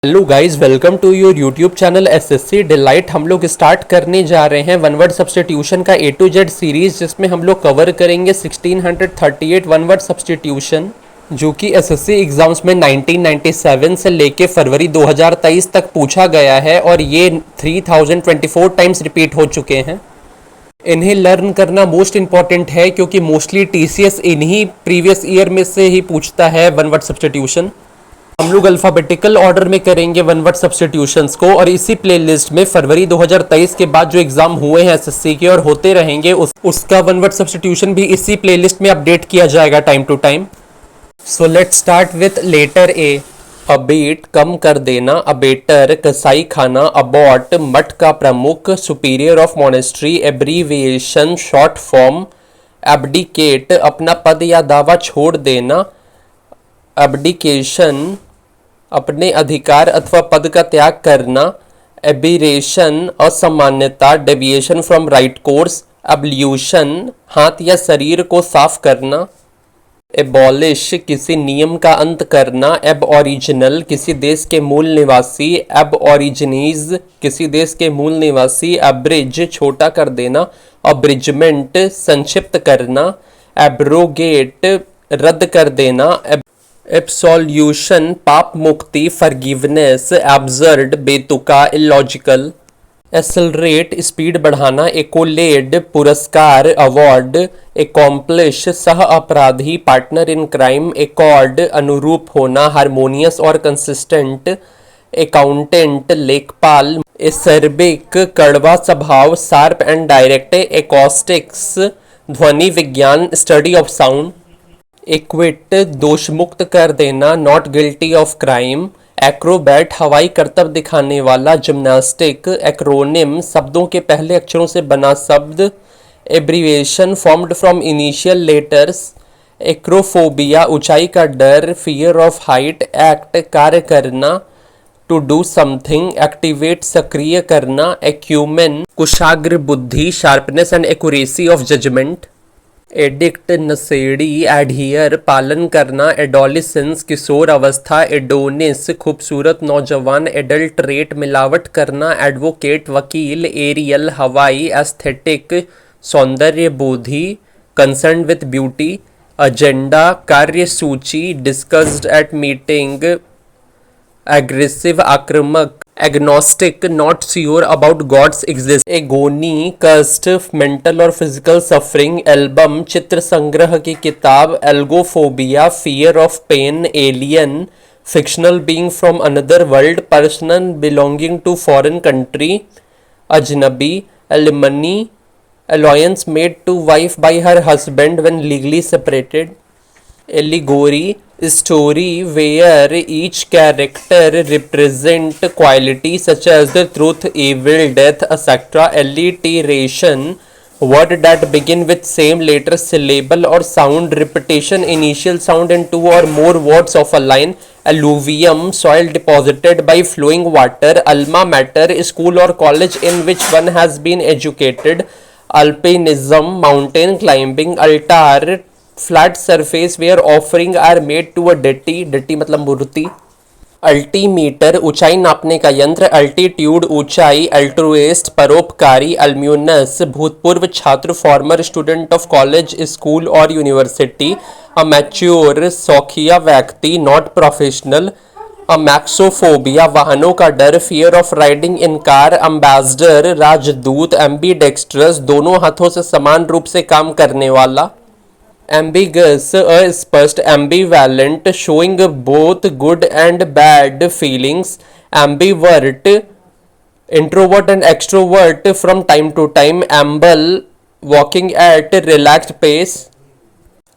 Hello guys, welcome to your YouTube channel SSC Delight. हम लोग start करने जा रहे हैं वन वर्ड सब्स्टिट्यूशन का ए टू जेड सीरीज, जिसमें हम लोग कवर करेंगे 1638 वन वर्ड सब्स्टिट्यूशन, जो कि एसएससी एग्जाम्स में 1997 से लेके फरवरी 2023 तक पूछा गया है और ये 3024 टाइम्स रिपीट हो चुके हैं। इन्हें लर्न करना मोस्ट इंपॉर्टेंट है क्योंकि मोस्टली टीसीएस इन्हीं प्रीवियस ईयर में से ही पूछता है वन वर्ड सब्स्टिट्यूशन। हम लोग अल्फ़ाबेटिकल ऑर्डर में करेंगे वन वर्ड सब्स्टिट्यूशंस को, और इसी प्लेलिस्ट में फरवरी 2023 के बाद जो एग्जाम हुए हैं एसएससी के और होते रहेंगे उसका वन वर्ड सब्स्टिट्यूशन भी इसी प्लेलिस्ट में अपडेट किया जाएगा time to time. So let's start with letter A. Abate कम कर देना, अबेटर कसाई खाना, अबॉट मठ का प्रमुख, superior of monastery, abbreviation short form, abdicate अपना पद या दावा छोड़ देना, एब्डिकेशन अपने अधिकार अथवा पद का त्याग करना, एबिरेशन असामान्यता, deviation from right course, ablution हाथ या शरीर को साफ करना, एबॉलिश किसी नियम का अंत करना, एब ओरिजिनल किसी देश के मूल निवासी, एब ओरिजिनीज किसी देश के मूल निवासी, एब्रिज छोटा कर देना, अब्रिजमेंट संक्षिप्त करना, एब्रोगेट रद्द कर देना, एब्सोल्यूशन पाप मुक्ति, फॉरगिवनेस, एब्सर्ड बेतुका इलॉजिकल, एक्सेलरेट स्पीड बढ़ाना, एकोलेड पुरस्कार अवार्ड, एकॉम्प्लिश सह अपराधी पार्टनर इन क्राइम, एकॉर्ड अनुरूप होना, हारमोनियस और कंसिस्टेंट, अकाउंटेंट लेखपाल, एसर्बिक कड़वा स्वभाव, शार्प एंड डायरेक्ट, एकॉस्टिक्स ध्वनि विज्ञान स्टडी ऑफ साउंड, एक्विट दोषमुक्त कर देना, not guilty of crime, Acrobat हवाई करतब दिखाने वाला, जिम्नास्टिक एक्रोनिम शब्दों के पहले अक्षरों से बना शब्द, abbreviation formed from initial letters, acrophobia ऊंचाई का डर, फियर ऑफ हाइट, एक्ट कार्य करना, टू डू समथिंग, एक्टिवेट सक्रिय करना, एक्यूमेन कुशाग्र बुद्धि, sharpness and accuracy of judgement, addict नशेड़ी, एडहियर पालन करना, एडोलिसेंस किशोर अवस्था, एडोनिस खूबसूरत नौजवान, एडल्ट्रेट मिलावट करना, एडवोकेट वकील, एरियल हवाई, एस्थेटिक सौंदर्य बोधि, कंसर्न विथ ब्यूटी, एजेंडा कार्यसूची, डिस्कस्ड एट मीटिंग, एग्रेसिव आक्रामक, agnostic not sure about gods exist, agony कस्ट मेंटल और फिजिकल सफरिंग, एल्बम चित्र संग्रह की किताब, algophobia fear of pain, alien fictional being from another world, person belonging to foreign country, अजनबी, alimony alliance made to wife by her husband when legally separated, allegory story where each character represent quality such as the truth, evil, death, etc. Alliteration word that begin with same letter, syllable or sound, repetition initial sound in two or more words of a line, alluvium soil deposited by flowing water, alma mater school or college in which one has been educated, alpinism mountain climbing, altar flat surface where offering are made to a deity, deity मतलब मूर्ति, altimeter ऊंचाई नापने का यंत्र, altitude ऊंचाई, altruist परोपकारी, अल्म्यूनस भूतपूर्व छात्र farmer student of college school और यूनिवर्सिटी, अ मैच्योर शौकिया व्यक्ति नॉट प्रोफेशनल, अमैक्सोफोबिया वाहनों का डर, fear of riding in car, ambassador राजदूत, एम्बीडेक्स्ट्रस दोनों हाथों से समान रूप से काम करने वाला, एम्बिगस अस्पष्ट, ambivalent showing both good and bad feelings, ambivert introvert and extrovert from time to time, amble walking at relaxed pace,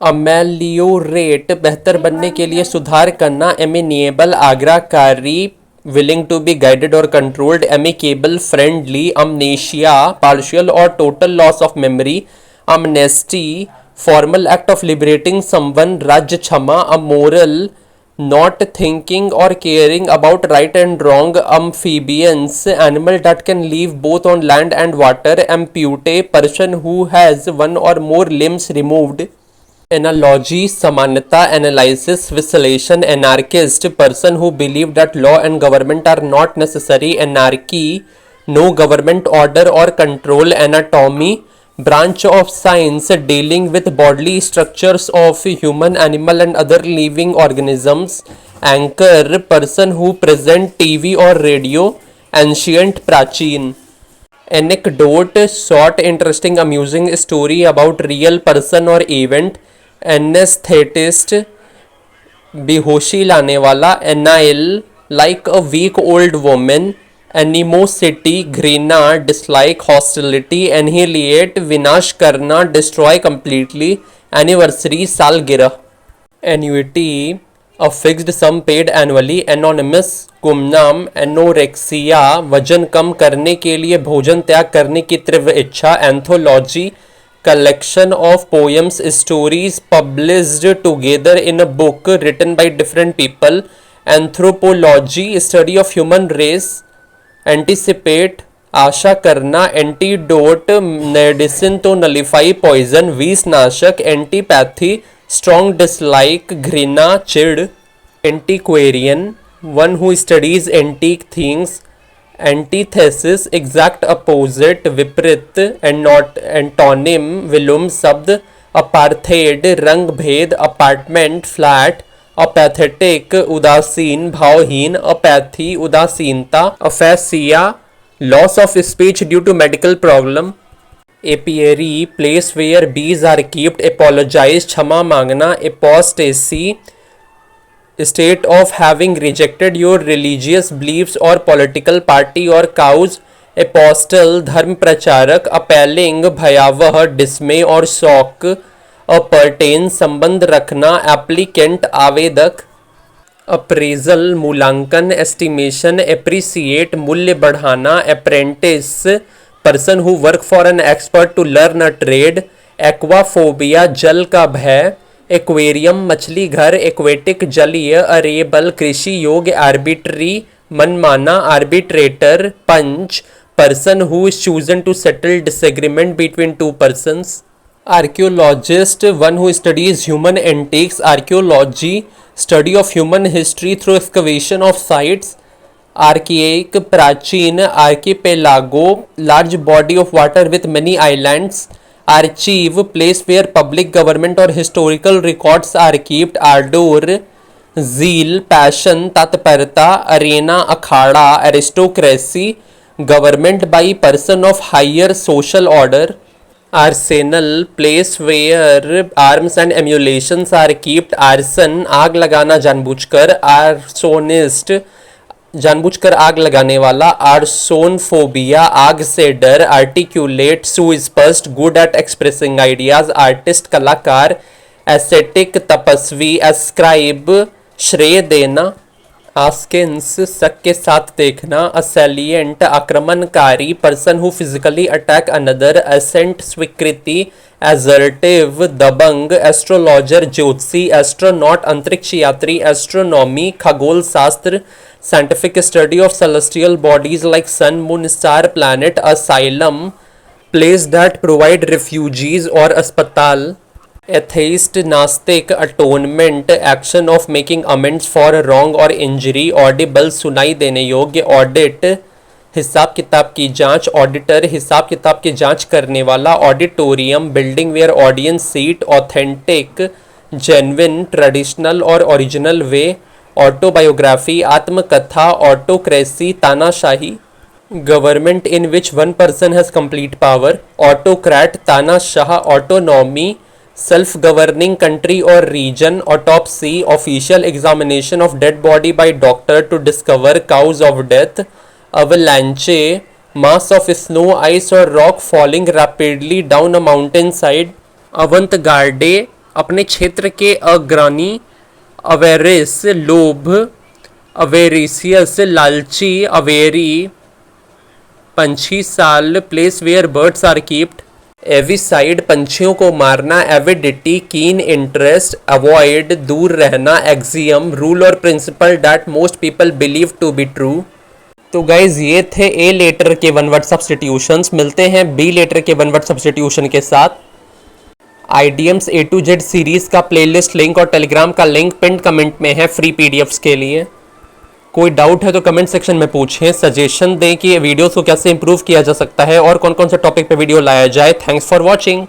ameliorate बेहतर बनने के लिए सुधार करना, एमिनिएबल आग्राकारी विलिंग टू बी गाइडेड और controlled, amicable friendly, amnesia partial और total loss of memory, amnesty formal act of liberating someone, राज्य क्षमा, अमोरल नॉट थिंकिंग और caring about right and wrong, amphibians animal that can live both on land and water, amputee person who has one और more limbs removed, analogy समानता, analysis विश्लेषण, anarchist person who believe that law and government are not necessary, anarchy no government order और control, anatomy branch of science dealing with bodily structures of human, animal and other living organisms, anchor person who present TV or radio, ancient प्राचीन, anecdote short interesting amusing story about real person or event, anesthetist बेहोशी लाने वाला, anile like a weak old woman, animosity घृणा, dislike hostility, annihilate विनाश करना, destroy completely, anniversary सालगिरह, annuity a fixed sum paid annually, anonymous गुमनाम, anorexia वजन कम करने के लिए भोजन त्याग करने की तीव्र इच्छा, anthology collection of poems stories published together in a book written by different people, anthropology study of human race, anticipate आशा करना, antidote medicine to nullify poison विषनाशक, एंटीपैथी स्ट्रॉन्ग डिसलाइक घृणा चिड़, antiquarian one who studies antique things, antithesis exact opposite विपरीत, antonym विलोम शब्द, apartheid रंग भेद, अपार्टमेंट फ्लैट, अपैथेटिक उदासीन भावहीन, अपैथी उदासीनता, aphasia loss of speech due to medical problem, apiary place where bees are keeped, apologise क्षमा मांगना, apostasy state of having rejected your religious beliefs और पॉलिटिकल पार्टी और काउज, एपोस्टल धर्म प्रचारक, appealing भयावह डिस्मे और शौक, अपरटेन संबंध रखना, एप्लीकेंट आवेदक, अप्रेजल मूल्यांकन, एस्टिमेशन एप्रिसिएट मूल्य बढ़ाना, apprentice person who work for an expert to learn a trade, aquaphobia जल का भय, एक्वेरियम मछली घर, एक्वेटिक जलीय, अरेबल कृषि योग्य, आर्बिट्री मनमाना, आर्बिट्रेटर पंच person who is chosen to settle disagreement between two persons, archaeologist one who studies human antiques, archaeology study of human history through excavation of sites, archaic प्राचीन, archipelago large body of water with many islands, archive place where public government or historical records are kept, ardor zeal passion तत्परता, arena अखाड़ा, aristocracy government by person of higher social order, arsenal place where arms and ammunitions are keeped, arson आग लगाना जानबूझकर, arsonist जानबूझकर आग लगाने वाला, आर्सोनफोबिया आग से डर, आर्टिक्यूलेट सुस्पष्ट good at expressing ideas, artist कलाकार, एसेटिक तपस्वी, एस्क्राइब श्रेय देना, आस्किन्स शक के साथ देखना, असैलिएंट आक्रमणकारी person who physically attack another, assent स्वीकृति, एजर्टिव दबंग, एस्ट्रोलॉजर ज्योतिषी, एस्ट्रोनॉट अंतरिक्ष यात्री, एस्ट्रोनॉमी खगोल शास्त्र, scientific study of celestial bodies like sun moon star planet, asylum place that provide refugees और अस्पताल, एथेइस्ट नास्तिक, atonement action of making amends for wrong और इंजरी, ऑडिबल सुनाई देने योग्य, ऑडिट हिसाब किताब की जांच, ऑडिटर हिसाब किताब की जांच करने वाला, auditorium building where audience seat, authentic genuine traditional और ओरिजिनल वे, ऑटोबायोग्राफी आत्मकथा, ऑटोक्रेसी तानाशाही, government in which one person has complete power, autocrat तानाशाह, autonomy self governing country or region, autopsy official examination of dead body by doctor to discover cause of death, avalanche mass of snow ice or rock falling rapidly down a mountain side, avant-garde अपने क्षेत्र के अग्रणी, avarice लोभ, अवेरिसियस लालची, aviary पंछी साल place where birds are keeped, avicide पंछियों को मारना, एविडिटी कीन इंटरेस्ट, अवॉइड दूर रहना, एक्सियम रूल और principle that most people believe to be true. तो गाइज ये थे ए लेटर के वन वर्ड सब्स्टिट्यूशंस। मिलते हैं बी लेटर के वन वर्ड सब्स्टिट्यूशन के साथ। Idioms A to Z series का प्लेलिस्ट लिंक और टेलीग्राम का लिंक पिन कमेंट में है फ्री पीडीएफ्स के लिए। कोई डाउट है तो कमेंट सेक्शन में पूछें, सजेशन दें कि वीडियोस को कैसे इंप्रूव किया जा सकता है और कौन कौन से टॉपिक पे वीडियो लाया जाए। Thanks for watching.